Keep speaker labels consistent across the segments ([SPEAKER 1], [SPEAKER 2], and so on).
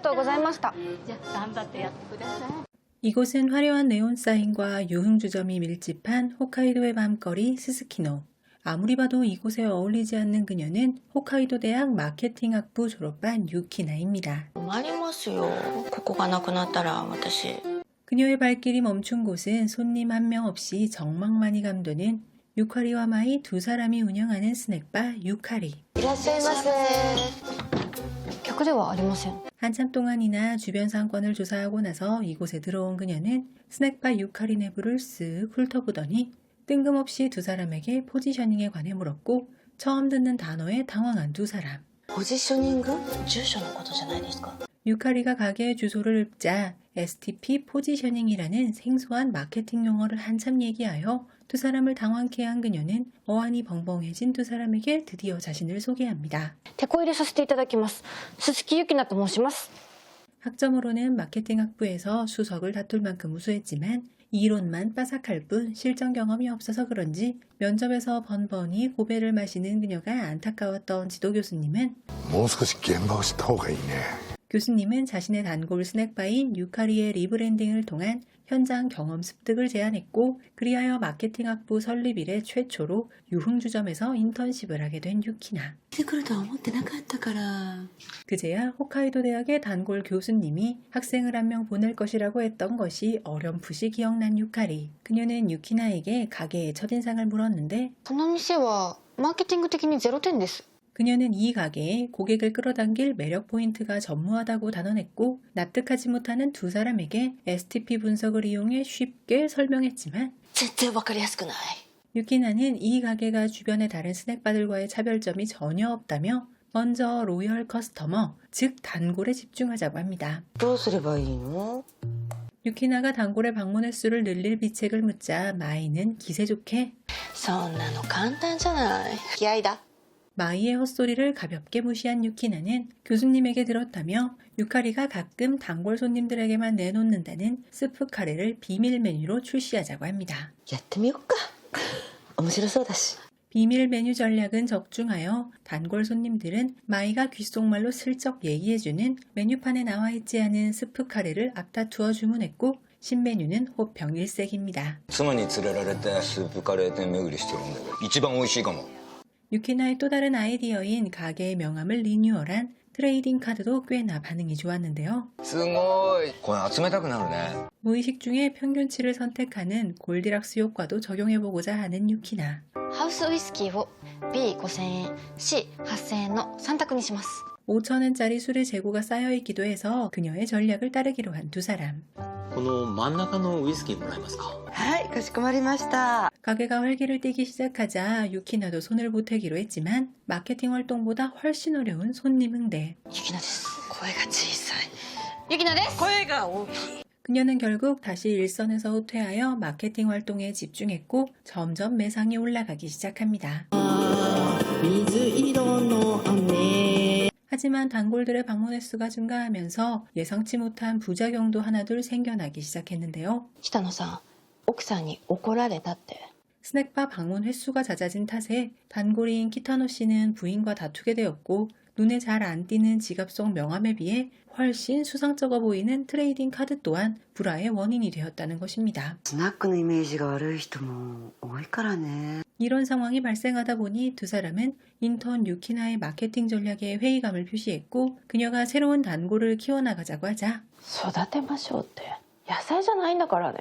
[SPEAKER 1] がとうございました。
[SPEAKER 2] じゃあ頑張ってやってください。
[SPEAKER 3] 이곳은 화려한 네온사인과 유흥주점이 밀집한 홋카이도의 밤거리 스스키노. 아무리 봐도 이곳에 어울리지 않는 그녀는 홋카이도 대학 마케팅학부 졸업한 유키나입니다.
[SPEAKER 2] 困りますよ。ここがなくなったら私。
[SPEAKER 3] 그녀의 발길이 멈춘 곳은 손님 한 명 없이 정막만이 감도는 유카리와 마이 두 사람이 운영하는 스낵바 유카리.
[SPEAKER 1] いらっしゃいませ。客ではありません。
[SPEAKER 3] 한참 동안이나 주변 상권을 조사하고 나서 이곳에 들어온 그녀는 스낵바 유카리 내부를 쓱 훑어보더니 뜬금없이 두 사람에게 포지셔닝에 관해 물었고 처음 듣는 단어에 당황한 두 사람.
[SPEAKER 2] ポジショニング？住所のことじゃないですか。
[SPEAKER 3] 유카리가 가게의 주소를 읊자 STP 포지셔닝이라는 생소한 마케팅 용어를 한참 얘기하여 두 사람을 당황케 한 그녀는 어안이 벙벙해진 두 사람에게 드디어 자신을 소개합니다.
[SPEAKER 1] 手こ入れさせていただきます。鈴木ゆきなと申します。
[SPEAKER 3] 학점으로는 마케팅 학부에서 수석을 다툴 만큼 우수했지만 이론만 빠삭할 뿐 실전 경험이 없어서 그런지 면접에서 번번이 고배를 마시는 그녀가 안타까웠던 지도 교수님은
[SPEAKER 4] もう少し現場を知った方がいいね。
[SPEAKER 3] 교수님은 자신의 단골 스낵바인 유카리의 리브랜딩을 통한 현장 경험 습득을 제안했고 그리하여 마케팅 학부 설립 이래 최초로 유흥주점에서 인턴십을 하게 된 유키나.
[SPEAKER 2] 来てくるとは思ってなかったから。
[SPEAKER 3] 그제야 홋카이도 대학의 단골 교수님이 학생을 한 명 보낼 것이라고 했던 것이 어렴풋이 기억난 유카리. 그녀는 유키나에게 가게의 첫인상을 물었는데
[SPEAKER 1] この店はマーケティング的に0点です。
[SPEAKER 3] 그녀는 이 가게에 고객을 끌어당길 매력 포인트가 전무하다고 단언했고 납득하지 못하는 두 사람에게 STP 분석을 이용해 쉽게 설명했지만
[SPEAKER 2] 全然わかりやすくない。
[SPEAKER 3] 유키나는 이 가게가 주변의 다른 스낵바들과의 차별점이 전혀 없다며 먼저 로열 커스터머, 즉 단골에 집중하자고 합니다.
[SPEAKER 2] どうすればいいの？
[SPEAKER 3] 유키나가 단골의 방문 횟수를 늘릴 비책을 묻자 마이는 기세 좋게
[SPEAKER 2] そんなの簡単じゃない。気合いだ。
[SPEAKER 3] 마이의 헛소리를 가볍게 무시한 유키나는 교수님에게 들었다며 유카리가 가끔 단골 손님들에게만 내놓는다는 스프 카레를 비밀 메뉴로 출시하자고 합니다.
[SPEAKER 2] やってみよっか。面白そうだし。
[SPEAKER 3] 비밀 메뉴 전략은 적중하여 단골 손님들은 마이가 귓속말로 슬쩍 얘기해주는 메뉴판에 나와있지 않은 스프 카레를 앞다투어 주문했고 신메뉴는 호평 일색입니다.
[SPEAKER 5] 妻に連れられてスープカレー店巡りしてるんだけど一番美味しいかも。
[SPEAKER 3] 유키나의 또 다른 아이디어인 가게의 명함을 리뉴얼한 트레이딩 카드도 꽤나 반응이 좋았는데요.
[SPEAKER 5] すごいこれ集めたくなるね。
[SPEAKER 3] 무의식 중에 평균치를 선택하는 골디락스 효과도 적용해보고자 하는 유키나.
[SPEAKER 1] ハウスウイスキーを B5000 円 C8000 円の3択にします。
[SPEAKER 3] 5,000원짜리 술의 재고가 쌓여있기도 해서 그녀의 전략을 따르기로 한 두 사람.
[SPEAKER 6] この真ん中のウイスキーもらえますか？
[SPEAKER 2] はい、かしこまりました。
[SPEAKER 3] 가게가 활기를 띠기 시작하자 유키나도 손을 보태기로 했지만 마케팅 활동보다 훨씬 어려운 손님 응대.
[SPEAKER 1] ゆきなです。
[SPEAKER 2] 声が小さい。
[SPEAKER 1] ゆきなです。
[SPEAKER 2] 声が大きい。
[SPEAKER 3] 그녀는 결국 다시 일선에서 후퇴하여 마케팅 활동에 집중했고 점점 매상이 올라가기 시작합니다. 하지만 단골들의 방문 횟수가 증가하면서 예상치 못한 부작용도 하나둘 생겨나기 시작했는데요.
[SPEAKER 1] 北野さん、奥さんに怒られたって。
[SPEAKER 3] 스낵바 방문 횟수가 잦아진 탓에 단골인 키타노 씨는 부인과 다투게 되었고 눈에 잘 안 띄는 지갑 속 명함에 비해 훨씬 수상쩍어 보이는 트레이딩 카드 또한 불화의 원인이 되었다는 것입니다.
[SPEAKER 2] スナックのイメージが悪い人も多いからね。
[SPEAKER 3] 이런 상황이 발생하다 보니 두 사람은 인턴 유키나의 마케팅 전략에 회의감을 표시했고 그녀가 새로운 단골을 키워나가자고 하자
[SPEAKER 1] 育てましょうって。野菜じゃないんだからね。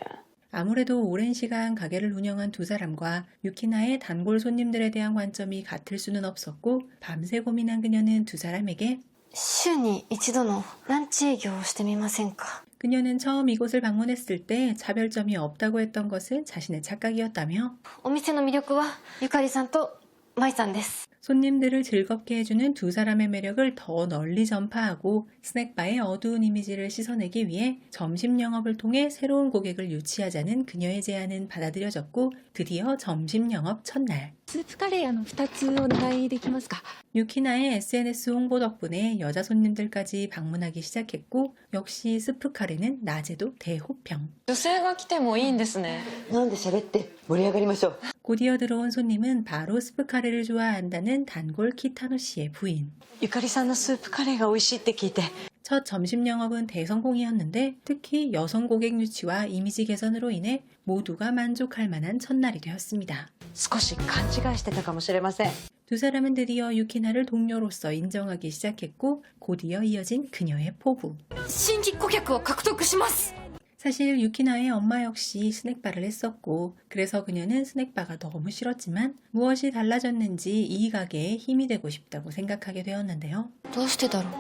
[SPEAKER 3] 아무래도 오랜 시간 가게를 운영한 두 사람과 유키나의 단골 손님들에 대한 관점이 같을 수는 없었고 밤새 고민한 그녀는 두 사람에게
[SPEAKER 1] 週に一度のランチ営業をしてみませんか。
[SPEAKER 3] 그녀는 처음 이곳을 방문했을 때 차별점이 없다고 했던 것은 자신의 착각이었다며
[SPEAKER 1] お店の魅力はゆかりさんとまいさんです。
[SPEAKER 3] 손님들을 즐겁게 해주는 두 사람의 매력을 더 널리 전파하고 스낵바의 어두운 이미지를 씻어내기 위해 점심 영업을 통해 새로운 고객을 유치하자는 그녀의 제안은 받아들여졌고 드디어 점심 영업 첫날.
[SPEAKER 7] スープカレー2つお願いできますか？
[SPEAKER 3] 유키나의 SNS 홍보 덕분에 여자 손님들까지 방문하기 시작했고 역시 스프 카레는 낮에도 대호평.
[SPEAKER 7] 女性が来てもいいんですね。
[SPEAKER 2] 飲んで喋って盛り上がりましょう。
[SPEAKER 3] 곧이어 들어온 손님은 바로 스프 카레를 좋아한다는 단골 키타노 씨의 부인.
[SPEAKER 7] ゆかりさんのスープカレーが美味しいって聞いて。
[SPEAKER 3] 첫 점심 영업은 대성공이었는데 특히 여성 고객 유치와 이미지 개선으로 인해 모두가 만족할 만한 첫날이 되었습니다.
[SPEAKER 2] 少し勘違いしてたかもしれません。
[SPEAKER 3] 두 사람은 드디어 유키나를 동료로서 인정하기 시작했고 곧이어 이어진 그녀의 포부.
[SPEAKER 7] 新規顧客を獲得します
[SPEAKER 3] 사실 유키나의 엄마 역시 스낵바를 했었고 그래서 그녀는 스낵바가 너무 싫었지만 무엇이 달라졌는지 이 가게에 힘이 되고 싶다고 생각하게 되었는데요.
[SPEAKER 1] どうしてだろう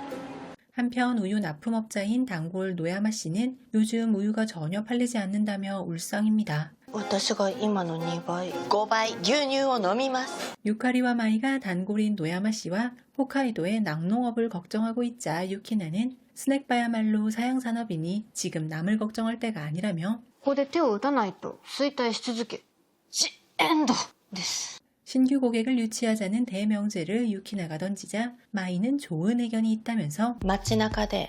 [SPEAKER 3] 한편 우유 납품업자인 단골 노야마 씨는 요즘 우유가 전혀 팔리지 않는다며 울상입니다.
[SPEAKER 1] 私が今の2倍5倍牛乳を飲みます
[SPEAKER 3] 유카리와 마이가 단골인 노야마 씨와 홋카이도의 낙농업을 걱정하고 있자 유키나는 스낵바야말로 사양산업이니 지금 남을 걱정할 때가 아니라며
[SPEAKER 1] ここで手を打たないと衰退し続けジエンドです
[SPEAKER 3] 신규 고객을 유치하자는 대명제를 유키나가 던지자 마이는 좋은 의견이 있다면서
[SPEAKER 1] 街中で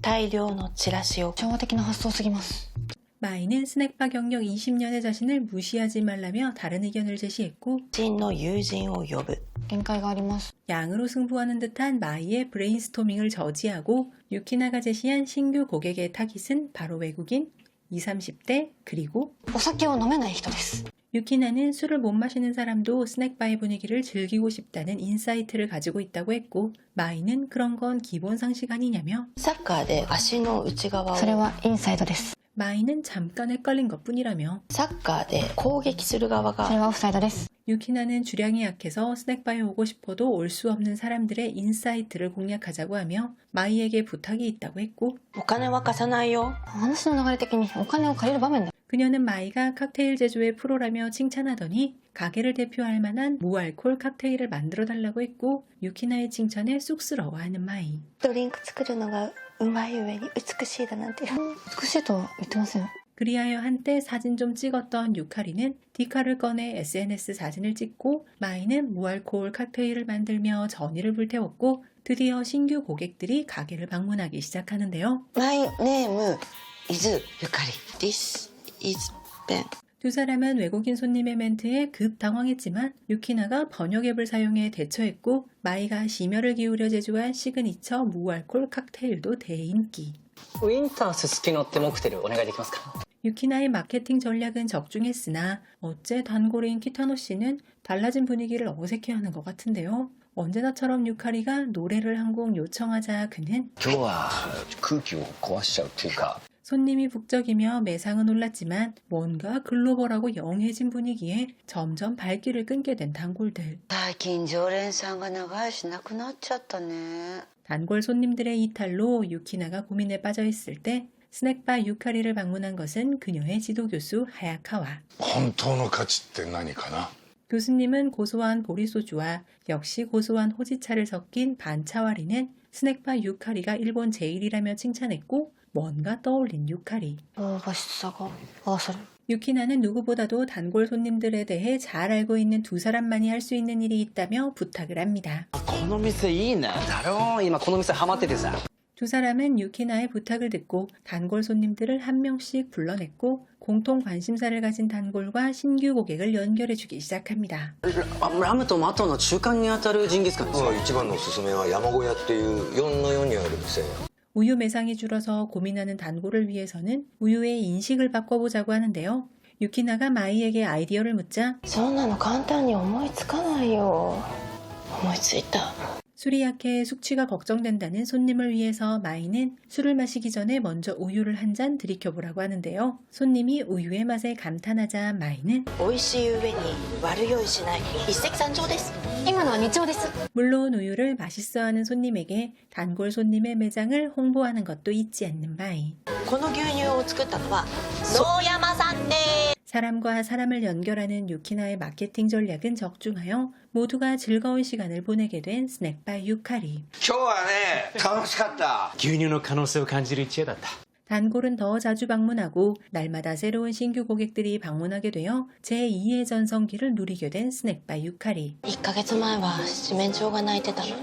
[SPEAKER 1] 大量のチラシを昭和的な発想すぎます
[SPEAKER 3] 마이는 스낵바 경력 20년의 자신을 무시하지 말라며 다른 의견을 제시했고
[SPEAKER 1] 真の友人を呼ぶ限界があります
[SPEAKER 3] 양으로 승부하는 듯한 마이의 브레인스토밍을 저지하고 유키나가 제시한 신규 고객의 타깃은 바로 외국인 20, 30대 그리고
[SPEAKER 1] お酒を飲めない人です
[SPEAKER 3] 유키나는 술을 못 마시는 사람도 스낵바의 분위기를 즐기고 싶다는 인사이트를 가지고 있다고 했고 마이는 그런 건 기본 상식 아니냐며
[SPEAKER 1] サッカーで足の内側をそれはインサイドです
[SPEAKER 3] 마이는 잠깐 헷갈린 것뿐이라며
[SPEAKER 1] サッカーで攻撃する側がそれはオフサイドです
[SPEAKER 3] 유키나는 주량이 약해서 스낵바에 오고 싶어도 올 수 없는 사람들의 인사이트를 공략하자고 하며 마이에게 부탁이 있다고 했고
[SPEAKER 1] お金は貸さないよ話の流れ的にお金を借りる場面だ
[SPEAKER 3] 그녀는 마이가 칵테일 제조의 프로라며 칭찬하더니 가게를 대표할 만한 무알콜 칵테일을 만들어 달라고 했고 유키나의 칭찬에 쑥스러워하는 마이
[SPEAKER 1] ドリンク作るのがうまい上に美しいだなんて美しいとは言ってません
[SPEAKER 3] 그리하여 한때 사진 좀 찍었던 유카리는 디카를 꺼내 SNS 사진을 찍고 마이는 무알코올 칵테일을 만들며 전의를 불태웠고 드디어 신규 고객들이 가게를 방문하기 시작하는데요.
[SPEAKER 1] My name is 유카리 This is Ben
[SPEAKER 3] 두 사람은 외국인 손님의 멘트에 급 당황했지만 유키나가 번역 앱을 사용해 대처했고 마이가 심혈을 기울여 제조한 시그니처 무알콜 칵테일도 대인기.
[SPEAKER 6] ウィンタースすきのってモクテルお願いできますか
[SPEAKER 3] 유키나의 마케팅 전략은 적중했으나 어째 단골인 키타노 씨는 달라진 분위기를 어색해하는 것 같은데요. 언제나처럼 유카리가 노래를 한 곡 요청하자 그는
[SPEAKER 5] 今日は空気を壊しちゃうっていうか
[SPEAKER 3] 손님이 북적이며 매상은 올랐지만 뭔가 글로벌하고 영해진 분위기에 점점 발길을 끊게 된 단골들.
[SPEAKER 2] 最近常連さんが長いしなくなっちゃったね。
[SPEAKER 3] 단골 손님들의 이탈로 유키나가 고민에 빠져 있을 때 스낵바 유카리를 방문한 것은 그녀의 지도교수 하야카와.
[SPEAKER 4] 本当の価値って何かな
[SPEAKER 3] 교수님은 고소한 보리소주와 역시 고소한 호지차를 섞인 반차와리는 스낵바 유카리가 일본 제일이라며 칭찬했고 뭔가 떠올린 유카리.
[SPEAKER 1] 香ばしさが合わさる
[SPEAKER 3] 유키나는 누구보다도 단골 손님들에 대해 잘 알고 있는 두 사람만이 할 수 있는 일이 있다며 부탁을 합니다.
[SPEAKER 6] この店いいねだろ今この店ハマっててさ
[SPEAKER 3] 두 사람은 유키나의 부탁을 듣고 단골 손님들을 한 명씩 불러냈고 공통 관심사를 가진 단골과 신규 고객을 연결해주기 시작합니다.
[SPEAKER 6] ラムとマトの中間に当たるジンギスカンですか
[SPEAKER 5] 一番のおすすめは山小屋っていう4の4にある店
[SPEAKER 3] 우유 매상이 줄어서 고민하는 단골을 위해서는 우유의 인식을 바꿔보자고 하는데요. 유키나가 마이에게 아이디어를 묻자
[SPEAKER 1] そんなの簡単に思いつかないよ思いついた
[SPEAKER 3] 술이 약해 숙취가 걱정된다는 손님을 위해서 마이는 술을 마시기 전에 먼저 우유를 한 잔 들이켜보라고 하는데요. 손님이 우유의 맛에 감탄하자 마이는
[SPEAKER 1] 美味しい上に悪酔いしない一石三鳥です今のは二鳥です
[SPEAKER 3] 물론 우유를 맛있어하는 손님에게 단골 손님의 매장을 홍보하는 것도 잊지 않는 마이.
[SPEAKER 1] この牛乳を作ったのは野山さんです
[SPEAKER 3] 사람과 사람을 연결하는 유키나의 마케팅 전략은 적중하여 모두가 즐거운 시간을 보내게 된 스낵바 유카리.
[SPEAKER 5] 今日はね楽しかった
[SPEAKER 6] 牛乳の可能性を感じる一夜だった
[SPEAKER 3] 단골은 더 자주 방문하고 날마다 새로운 신규 고객들이 방문하게 되어 제2의 전성기를 누리게 된 스낵바 유카리.
[SPEAKER 1] 1ヶ月前は七面鳥が鳴いてたのに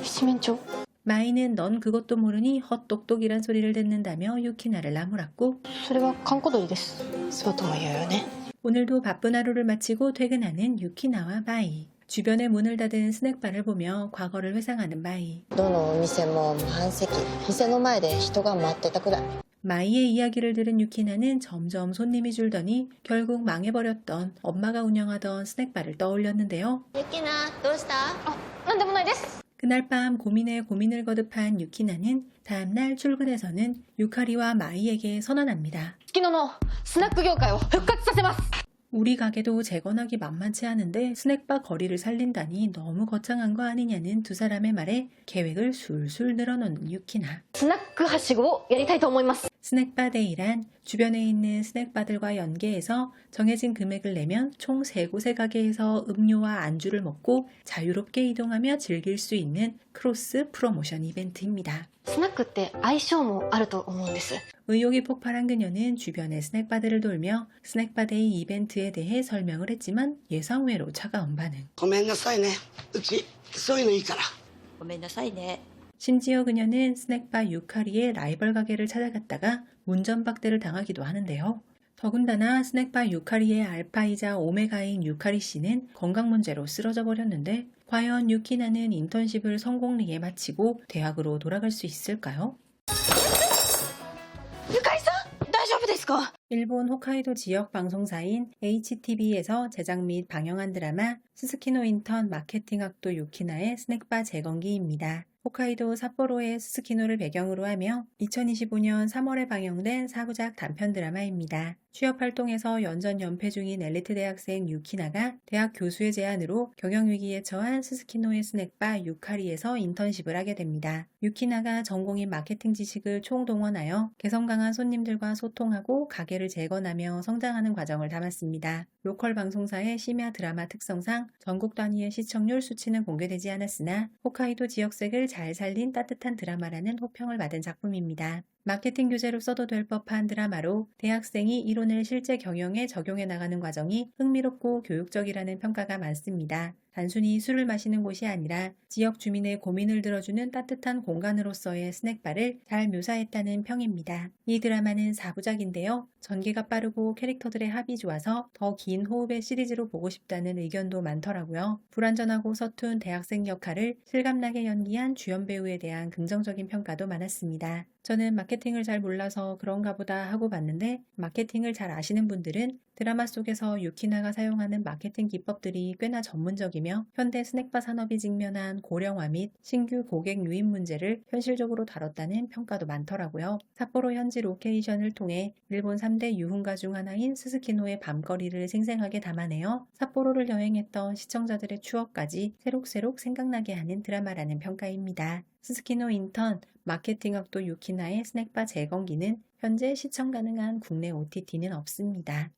[SPEAKER 1] 七面鳥
[SPEAKER 3] 마이는 넌 그것도 모르니 헛똑똑이란 소리를 듣는다며 유키나를 나무랐고
[SPEAKER 1] それは閑古鳥ですそうとも言うよね
[SPEAKER 3] 오늘도 바쁜 하루를 마치고 퇴근하는 유키나와 마이. 주변에 문을 닫은 스낵바를 보며 과거를 회상하는 마이.
[SPEAKER 1] どのお店も満席店の前で人が待ってたくらい
[SPEAKER 3] 마이의 이야기를 들은 유키나는 점점 손님이 줄더니 결국 망해버렸던 엄마가 운영하던 스낵바를 떠올렸는데요.
[SPEAKER 1] ゆきなどうしたあなんでもないです
[SPEAKER 3] 그날 밤 고민에 고민을 거듭한 유키나는 다음날 출근에서는 유카리와 마이에게 선언합니다.
[SPEAKER 1] 月野のスナック業界を復活させます
[SPEAKER 3] 우리 가게도 재건하기 만만치 않은데 스낵바 거리를 살린다니 너무 거창한 거 아니냐는 두 사람의 말에 계획을 술술 늘어놓는 유키나.
[SPEAKER 1] スナックはしごをやりたいと思います
[SPEAKER 3] 스낵바 데이란 주변에 있는 스낵바들과 연계해서 정해진 금액을 내면 총 3곳의 가게에서 음료와 안주를 먹고 자유롭게 이동하며 즐길 수 있는 크로스 프로모션 이벤트입니다.
[SPEAKER 1] スナックって相性もあると思うんです
[SPEAKER 3] 의욕이 폭발한 그녀는 주변의 스낵바들을 돌며 스낵바데이 이벤트에 대해 설명을 했지만 예상외로 차가운 반응.
[SPEAKER 8] ごめんなさいね。うちそういうのいいから。
[SPEAKER 2] ごめんなさいね。
[SPEAKER 3] 심지어 그녀는 스낵바 유카리의 라이벌 가게를 찾아갔다가 운전박대를 당하기도 하는데요. 더군다나 스낵바 유카리의 알파이자 오메가인 유카리 씨는 건강 문제로 쓰러져 버렸는데 과연 유키나는 인턴십을 성공리에 마치고 대학으로 돌아갈 수 있을까요?
[SPEAKER 1] ゆかりさん大丈夫ですか
[SPEAKER 3] 일본 홋카이도 지역 방송사인 HTB에서 제작 및 방영한 드라마 스스키노 인턴 마케팅학도 유키나의 스낵바 재건기입니다. 홋카이도 삿포로의 스스키노를 배경으로 하며 2025년 3월에 방영된 4부작 단편 드라마입니다. 취업활동에서 연전 연패 중인 엘리트 대학생 유키나가 대학 교수의 제안으로 경영위기에 처한 스스키노의 스낵바 유카리에서 인턴십을 하게 됩니다. 유키나가 전공인 마케팅 지식을 총동원하여 개성 강한 손님들과 소통하고 가게를 재건하며 성장하는 과정을 담았습니다. 로컬 방송사의 심야 드라마 특성상 전국 단위의 시청률 수치는 공개되지 않았으나 홋카이도 지역색을 잘 살린 따뜻한 드라마라는 호평을 받은 작품입니다. 마케팅 교재로 써도 될 법한 드라마로 대학생이 이론을 실제 경영에 적용해 나가는 과정이 흥미롭고 교육적이라는 평가가 많습니다. 단순히 술을 마시는 곳이 아니라 지역 주민의 고민을 들어주는 따뜻한 공간으로서의 스낵바를 잘 묘사했다는 평입니다. 이 드라마는 4부작인데요. 전개가 빠르고 캐릭터들의 합이 좋아서 더 긴 호흡의 시리즈로 보고 싶다는 의견도 많더라고요. 불완전하고 서툰 대학생 역할을 실감나게 연기한 주연 배우에 대한 긍정적인 평가도 많았습니다. 저는 마케팅을 잘 몰라서 그런가 보다 하고 봤는데 마케팅을 잘 아시는 분들은 드라마 속에서 유키나가 사용하는 마케팅 기법들이 꽤나 전문적이며 현대 스낵바 산업이 직면한 고령화 및 신규 고객 유입 문제를 현실적으로 다뤘다는 평가도 많더라고요. 삿포로 현지 로케이션을 통해 일본 3대 유흥가 중 하나인 스스키노의 밤거리를 생생하게 담아내어 삿포로를 여행했던 시청자들의 추억까지 새록새록 생각나게 하는 드라마라는 평가입니다. 스스키노 인턴 마케팅학도 유키나의 스낵바 재건기는 현재 시청 가능한 국내 OTT는 없습니다.